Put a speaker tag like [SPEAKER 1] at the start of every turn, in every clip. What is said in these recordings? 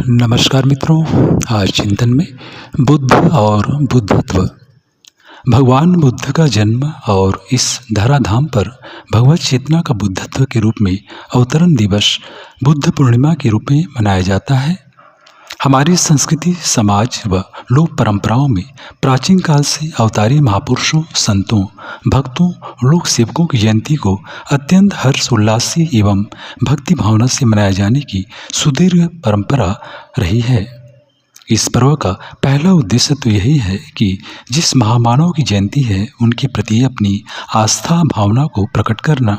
[SPEAKER 1] नमस्कार मित्रों। आज चिंतन में बुद्ध और बुद्धत्व। भगवान बुद्ध का जन्म और इस धराधाम पर भगवत चेतना का बुद्धत्व के रूप में अवतरण दिवस बुद्ध पूर्णिमा के रूप में मनाया जाता है। हमारी संस्कृति, समाज व लोक परंपराओं में प्राचीन काल से अवतारी महापुरुषों, संतों, भक्तों, लोक सेवकों की जयंती को अत्यंत हर्ष उल्लास से एवं भक्ति भावना से मनाए जाने की सुदीर्घ परंपरा रही है। इस पर्व का पहला उद्देश्य तो यही है कि जिस महामानव की जयंती है उनके प्रति अपनी आस्था भावना को प्रकट करना,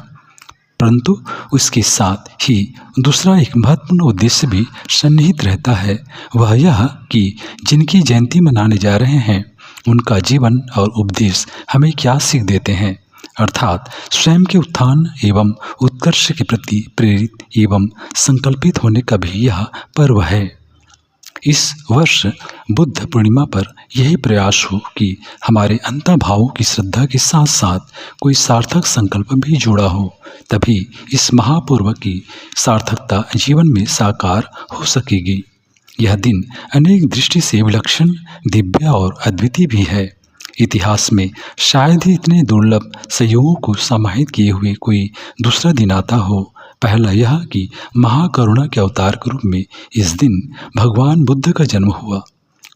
[SPEAKER 1] परंतु उसके साथ ही दूसरा एक महत्वपूर्ण उद्देश्य भी सन्निहित रहता है। वह यह कि जिनकी जयंती मनाने जा रहे हैं उनका जीवन और उपदेश हमें क्या सीख देते हैं, अर्थात स्वयं के उत्थान एवं उत्कर्ष के प्रति प्रेरित एवं संकल्पित होने का भी यह पर्व है। इस वर्ष बुद्ध पूर्णिमा पर यही प्रयास हो कि हमारे अंतर्भावों की श्रद्धा के साथ साथ कोई सार्थक संकल्प भी जुड़ा हो, तभी इस महापर्व की सार्थकता जीवन में साकार हो सकेगी। यह दिन अनेक दृष्टि से विलक्षण, दिव्य और अद्वितीय भी है। इतिहास में शायद ही इतने दुर्लभ संयोगों को समाहित किए हुए कोई दूसरा दिन आता हो। पहला यह कि महाकरुणा के अवतार के रूप में इस दिन भगवान बुद्ध का जन्म हुआ।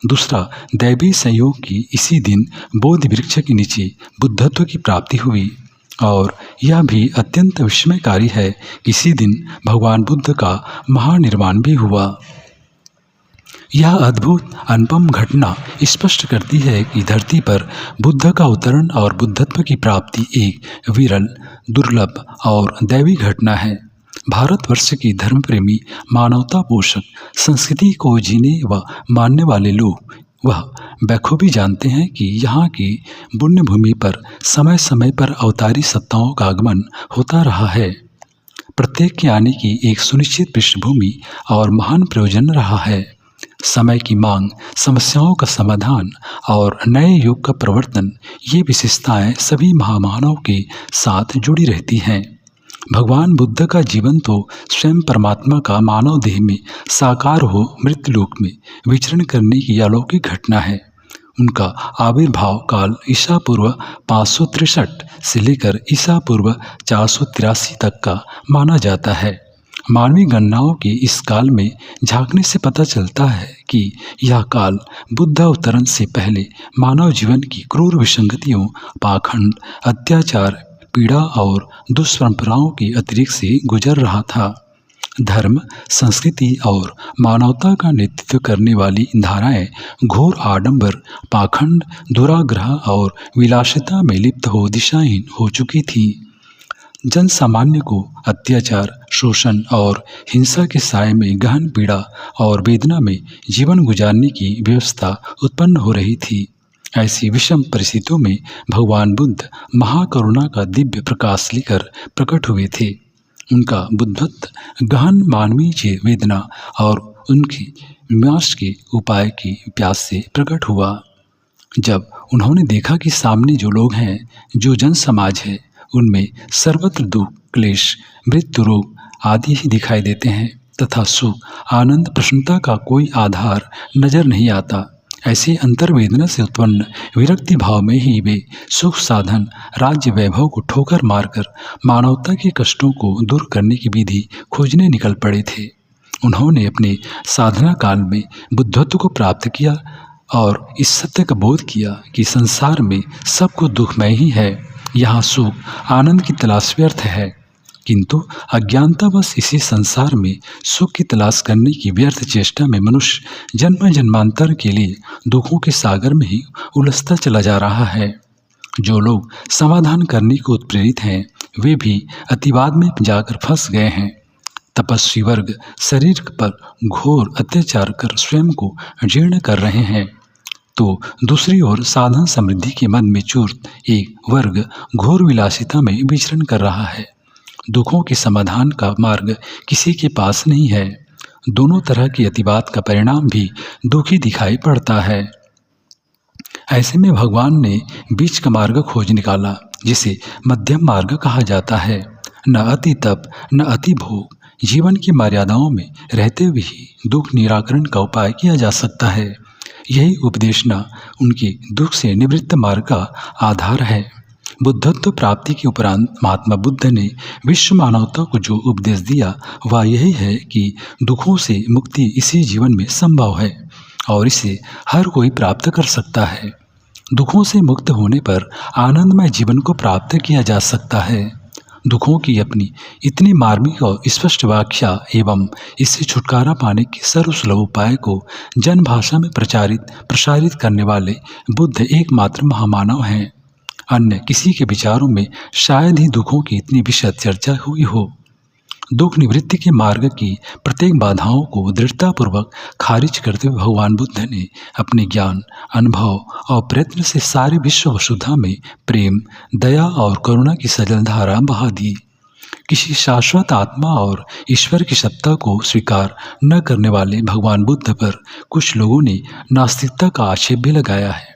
[SPEAKER 1] दूसरा, दैवी संयोग की इसी दिन बोधि वृक्ष के नीचे बुद्धत्व की प्राप्ति हुई। और यह भी अत्यंत विस्मयकारी है कि इसी दिन भगवान बुद्ध का महानिर्वाण भी हुआ। यह अद्भुत अनुपम घटना स्पष्ट करती है कि धरती पर बुद्ध का अवतरण और बुद्धत्व की प्राप्ति एक विरल, दुर्लभ और दैवी घटना है। भारतवर्ष की धर्मप्रेमी, मानवता पोषक संस्कृति को जीने व मानने वाले लोग वह बखूबी जानते हैं कि यहाँ की पुण्य भूमि पर समय समय पर अवतारी सत्ताओं का आगमन होता रहा है। प्रत्येक के आने की एक सुनिश्चित पृष्ठभूमि और महान प्रयोजन रहा है। समय की मांग, समस्याओं का समाधान और नए युग का प्रवर्तन, ये विशेषताएं सभी महामानव के साथ जुड़ी रहती हैं। भगवान बुद्ध का जीवन तो स्वयं परमात्मा का मानव देह में साकार हो मृत्युलोक में विचरण करने की अलौकिक घटना है। उनका आविर्भाव काल ईसा पूर्व 563 से लेकर ईसा पूर्व 483 तक का माना जाता है। मानवीय गणनाओं के इस काल में झांकने से पता चलता है कि यह काल बुद्ध अवतरण से पहले मानव जीवन की क्रूर विसंगतियों, पाखंड, अत्याचार, पीड़ा और दुष्परंपराओं के अतिरिक्त से गुजर रहा था। धर्म, संस्कृति और मानवता का नेतृत्व करने वाली धाराएं घोर आडंबर, पाखंड, दुराग्रह और विलासिता में लिप्त हो दिशाहीन हो चुकी थी। जन सामान्य को अत्याचार, शोषण और हिंसा के साए में गहन पीड़ा और वेदना में जीवन गुजारने की व्यवस्था उत्पन्न हो रही थी। ऐसी विषम परिस्थितियों में भगवान बुद्ध महाकरुणा का दिव्य प्रकाश लेकर प्रकट हुए थे। उनका बुद्धत्व गहन मानवीय वेदना और उनकी विनाश के उपाय की प्यास से प्रकट हुआ। जब उन्होंने देखा कि सामने जो लोग हैं, जो जन समाज है, उनमें सर्वत्र दुख, क्लेश, मृत्यु, रोग आदि ही दिखाई देते हैं तथा सुख, आनंद, प्रसन्नता का कोई आधार नजर नहीं आता। ऐसे अंतर्वेदना से उत्पन्न विरक्ति भाव में ही वे सुख साधन, राज्य वैभव को ठोकर मारकर मानवता के कष्टों को दूर करने की विधि खोजने निकल पड़े थे। उन्होंने अपने साधना काल में बुद्धत्व को प्राप्त किया और इस सत्य का बोध किया कि संसार में सब कुछ दुखमय ही है। यहाँ सुख, आनंद की तलाश व्यर्थ है, किंतु अज्ञानतावश इसी संसार में सुख की तलाश करने की व्यर्थ चेष्टा में मनुष्य जन्म जन्मांतर के लिए दुखों के सागर में ही उलझता चला जा रहा है। जो लोग समाधान करने को उत्प्रेरित हैं, वे भी अतिवाद में जाकर फंस गए हैं। तपस्वी वर्ग शरीर पर घोर अत्याचार कर स्वयं को जीर्ण कर रहे हैं, तो दूसरी ओर साधन समृद्धि के मन में चूर्त एक वर्ग घोर विलासिता में विचरण कर रहा है। दुखों के समाधान का मार्ग किसी के पास नहीं है। दोनों तरह की अतिवाद का परिणाम भी दुखी दिखाई पड़ता है। ऐसे में भगवान ने बीच का मार्ग खोज निकाला, जिसे मध्यम मार्ग कहा जाता है। न अति तप, न अति भोग, जीवन की मर्यादाओं में रहते हुए ही दुख निराकरण का उपाय किया जा सकता है। यही उपदेशना उनके दुख से निवृत्त मार्ग का आधार है। बुद्धत्व प्राप्ति के उपरांत महात्मा बुद्ध ने विश्व मानवता को जो उपदेश दिया वह यही है कि दुखों से मुक्ति इसी जीवन में संभव है और इसे हर कोई प्राप्त कर सकता है। दुखों से मुक्त होने पर आनंदमय जीवन को प्राप्त किया जा सकता है। दुखों की अपनी इतनी मार्मिक और स्पष्ट व्याख्या एवं इससे छुटकारा पाने के सर्वसुलभ उपाय को जनभाषा में प्रसारित करने वाले बुद्ध एकमात्र महामानव हैं। अन्य किसी के विचारों में शायद ही दुखों की इतनी विशद चर्चा हुई हो। दुख निवृत्ति के मार्ग की प्रत्येक बाधाओं को दृढ़तापूर्वक खारिज करते हुए भगवान बुद्ध ने अपने ज्ञान, अनुभव और प्रयत्न से सारे विश्व वसुधा में प्रेम, दया और करुणा की सजल धारा बहा दी। किसी शाश्वत आत्मा और ईश्वर की सत्ता को स्वीकार न करने वाले भगवान बुद्ध पर कुछ लोगों ने नास्तिकता का आक्षेप भी लगाया है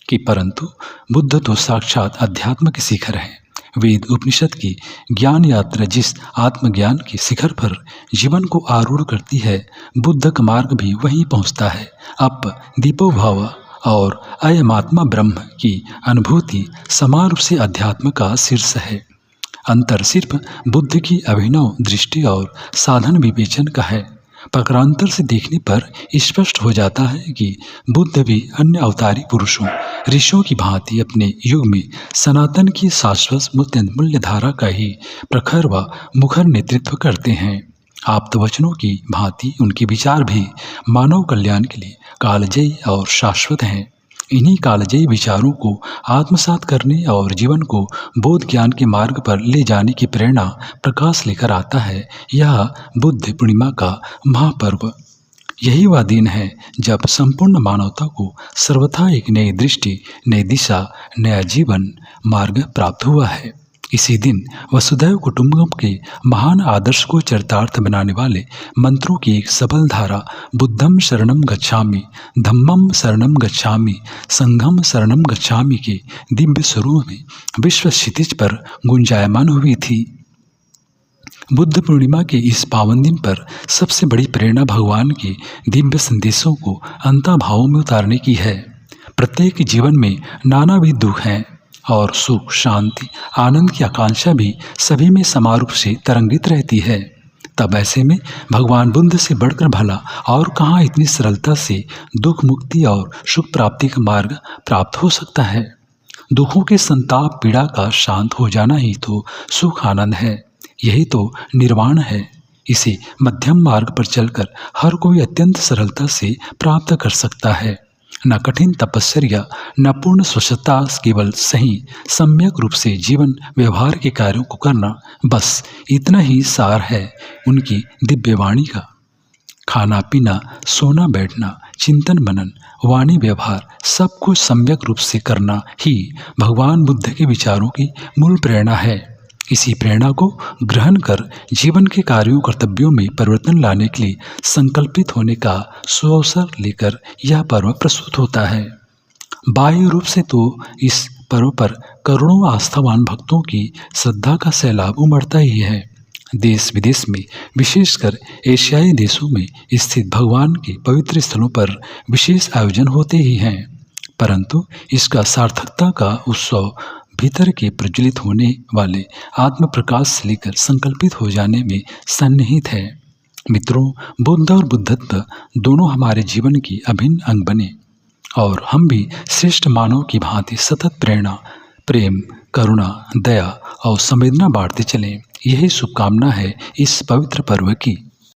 [SPEAKER 1] कि परंतु बुद्ध तो साक्षात अध्यात्म के शिखर हैं। वेद उपनिषद की ज्ञान यात्रा जिस आत्मज्ञान के शिखर पर जीवन को आरूढ़ करती है, बुद्ध का मार्ग भी वहीं पहुंचता है। अप दीपो भव और अयमात्मा ब्रह्म की अनुभूति समान रूप से अध्यात्म का शीर्ष है। अंतर सिर्फ बुद्ध की अभिनव दृष्टि और साधन विवेचन का है। प्रकारांतर से देखने पर स्पष्ट हो जाता है कि बुद्ध भी अन्य अवतारी पुरुषों, ऋषियों की भांति अपने युग में सनातन की शाश्वत मूल्य धारा का ही प्रखर व मुखर नेतृत्व करते हैं। आप्तवचनों की भांति उनके विचार भी मानव कल्याण के लिए कालजयी और शाश्वत हैं। इन्हीं कालजयी विचारों को आत्मसात करने और जीवन को बोध ज्ञान के मार्ग पर ले जाने की प्रेरणा प्रकाश लेकर आता है यह बुद्ध पूर्णिमा का महापर्व। यही वह दिन है जब संपूर्ण मानवता को सर्वथा एक नई दृष्टि, नई दिशा, नया जीवन मार्ग प्राप्त हुआ है। इसी दिन वसुधैव कुटुंबकम के महान आदर्श को चरितार्थ बनाने वाले मंत्रों की एक सबल धारा बुद्धम शरणम गच्छामि, धम्मम शरणम गच्छामि, संघम शरणम गच्छामि के दिव्य स्वरूप में विश्व क्षितिज पर गुंजायमान हुई थी। बुद्ध पूर्णिमा के इस पावन दिन पर सबसे बड़ी प्रेरणा भगवान के दिव्य संदेशों को अंतर्भावों में उतारने की है। प्रत्येक जीवन में नानाविध दुख हैं और सुख, शांति, आनंद की आकांक्षा भी सभी में समान रूप से तरंगित रहती है। तब ऐसे में भगवान बुद्ध से बढ़कर भला और कहाँ इतनी सरलता से दुख मुक्ति और सुख प्राप्ति का मार्ग प्राप्त हो सकता है। दुखों के संताप पीड़ा का शांत हो जाना ही तो सुख आनंद है, यही तो निर्वाण है। इसे मध्यम मार्ग पर चलकर हर कोई अत्यंत सरलता से प्राप्त कर सकता है। न कठिन तपस्या, न पूर्ण स्वच्छता, केवल सही सम्यक रूप से जीवन व्यवहार के कार्यों को करना, बस इतना ही सार है उनकी दिव्य वाणी का। खाना पीना, सोना बैठना, चिंतन मनन, वाणी व्यवहार सब कुछ सम्यक रूप से करना ही भगवान बुद्ध के विचारों की मूल प्रेरणा है। इसी प्रेरणा को ग्रहण कर जीवन के कार्यों कर्तव्यों में परिवर्तन लाने के लिए संकल्पित होने का सुअवसर लेकर यह पर्व प्रस्तुत होता है। बाह्य रूप से तो इस पर्व पर करोड़ों आस्थावान भक्तों की श्रद्धा का सैलाब उमड़ता ही है। देश विदेश में, विशेषकर एशियाई देशों में स्थित भगवान के पवित्र स्थलों पर विशेष आयोजन होते ही हैं, परंतु इसका सार्थकता का उत्सव भीतर के प्रज्वलित होने वाले आत्म प्रकाश से लेकर संकल्पित हो जाने में सन्निहित है। मित्रों, बुद्ध और बुद्धत्व दोनों हमारे जीवन की अभिन्न अंग बने और हम भी श्रेष्ठ मानव की भांति सतत प्रेरणा, प्रेम, करुणा, दया और संवेदना बांटते चलें। यही शुभकामना है इस पवित्र पर्व की।